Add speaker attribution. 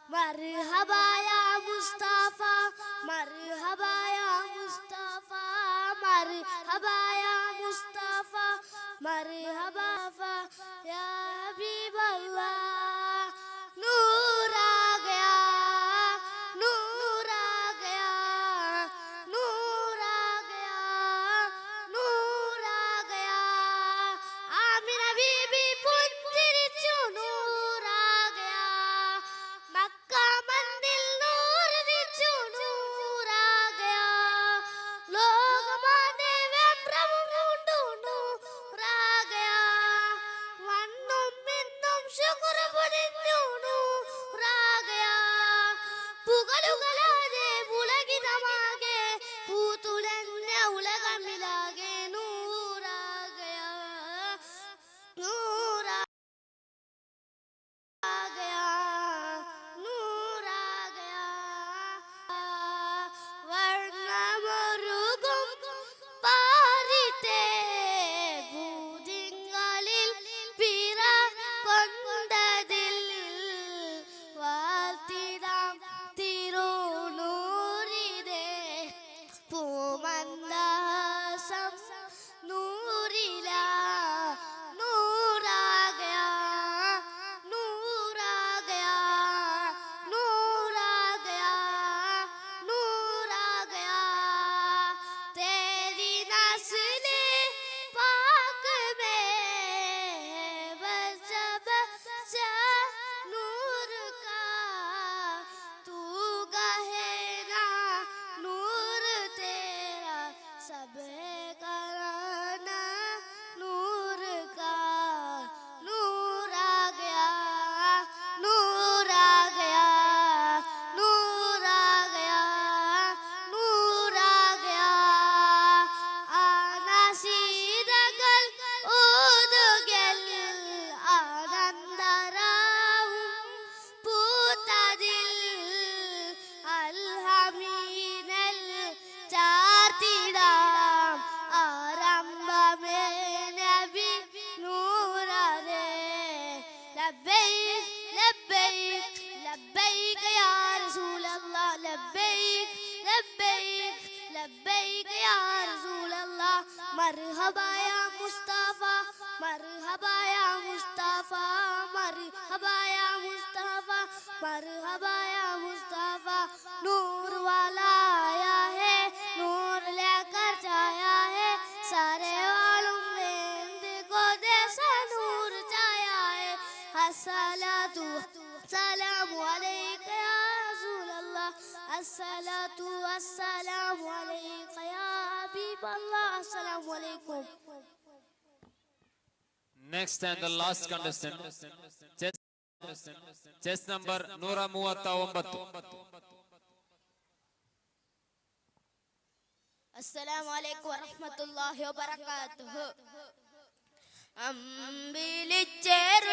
Speaker 1: മർഹബാ യാ മുസ്തഫ മർഹബാ യാ മുസ്തഫ മർഹബാ യാ മുസ്തഫ മർഹബാ യാ ഹബീബല്ലാഹ് നൂർ ആ ഗയാ നൂർ ആ ഗയാ നൂർ ആ ഗയാ നൂർ ആ ഗയാ ആമിന ബീബി പുഞ്ചിരിച്ചു നൂർ ആ ഗയാ മക്ക മന്ദിൽ നൂർ ദിച്ചു നൂർ ആ ഗയാ ലോകമാതേ പ്രഭു നൂർ ആ ഗയാ വന്നും മിന്നും ശുക്ർ പുരിഞ്ഞു നൂർ ആ ഗയാ പുകളുകളാതെ പുളകിതമാകെ പൂത്തുലഞ്ഞ ഉലകമിലാകെ നൂർ ആ ഗയാ നൂർ ആ गया नूर आ गया വർണ്ണമൊരുകും പാരിത്തെ ഭൂതിങ്ങളിൽ പിറ കൊണ്ടതിൽ വാഴ്ത്തിടാം തിരുനൂറിതേ പൂമന്ദാസം നൂറില നൂർ ആ ഗയാ നൂർ ആ ഗയാ നൂർ ആ ഗയാ നൂർ आ गया तेरी नस्ल पाक में बजब सा नूर का तू कहे ना नूर तेरा सब कराना नूर का नूर आ गया नूर आ गया नूर आ गया नूर आ गया ആനശീതകൾ ഊതുകൽ ആനന്ദരാവും പൂത്തതിൽ അൽഹമീനൽ ചാർത്തിടാം ആരംഭമേ നബി നൂറേ ലബ്ബൈക് ലബ്ബൈക് ലബ്ബൈക യാ റസൂലല്ലാഹ് ലബ്ബൈക് ലബ്ബൈക് ലബ്ബൈക യാ റസൂലല്ലാഹ് മർഹബാ യാ മുസ്തഫ മർഹബാ യാ മുസ്തഫ മർഹബാ യാ മുസ്തഫ മർഹബാ യാ മുസ്തഫ नूर वाला आया है नूर लेकर जाया है सारे वालों में को जैसा नूर छाया है अस्सलातु अस्सलामु अलैका या रसूल अल्लाह अस्सलातु अस्सलामु अलैका या हबीब अल्लाह अस्सलामु अलैकुम
Speaker 2: Next and the last contestant, chess number 139.
Speaker 1: السلام عليكم ورحمة الله وبركاته أم بلجر